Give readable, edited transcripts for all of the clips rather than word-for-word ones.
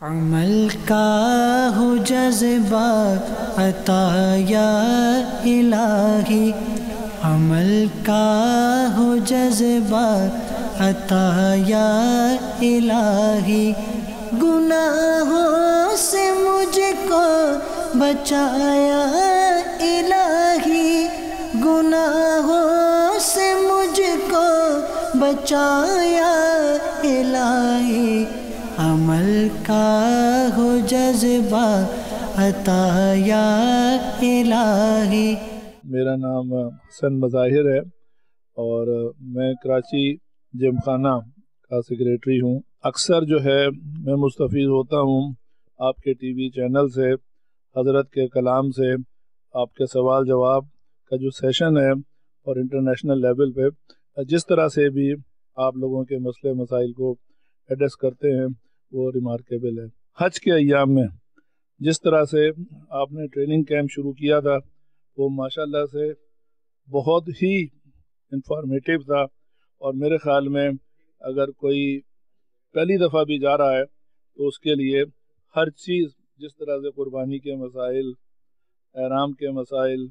عمل کا ہو جذبہ عطا یا الہی، عمل کا ہو جذبہ عطا یا الہی، گناہوں سے مجھ کو بچایا الہی، گناہوں سے مجھ کو بچایا الہی، عمل کا ہو جذبہ عطا یا الہی۔ میرا نام حسن مظاہر ہے اور میں کراچی جم خانہ کا سیکریٹری ہوں۔ اکثر جو ہے میں مستفید ہوتا ہوں آپ کے ٹی وی چینل سے، حضرت کے کلام سے، آپ کے سوال جواب کا جو سیشن ہے اور انٹرنیشنل لیول پہ جس طرح سے بھی آپ لوگوں کے مسئلے مسائل کو ایڈریس کرتے ہیں وہ ریمارکیبل ہے۔ حج کے ایام میں جس طرح سے آپ نے ٹریننگ کیمپ شروع کیا تھا وہ ماشاءاللہ سے بہت ہی انفارمیٹیو تھا، اور میرے خیال میں اگر کوئی پہلی دفعہ بھی جا رہا ہے تو اس کے لیے ہر چیز جس طرح سے قربانی کے مسائل، احرام کے مسائل،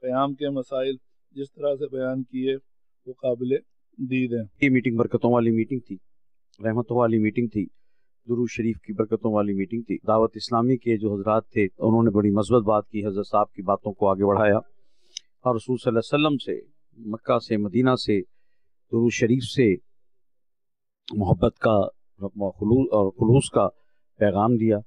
قیام کے مسائل جس طرح سے بیان کیے وہ قابل دید ہیں۔ یہ میٹنگ برکتوں والی میٹنگ تھی، رحمتوں والی میٹنگ تھی، درود شریف کی برکتوں والی میٹنگ تھی۔ دعوت اسلامی کے جو حضرات تھے انہوں نے بڑی مثبت بات کی، حضرت صاحب کی باتوں کو آگے بڑھایا، اور رسول صلی اللہ علیہ وسلم سے، مکہ سے، مدینہ سے، درود شریف سے محبت کا اور خلوص کا پیغام دیا۔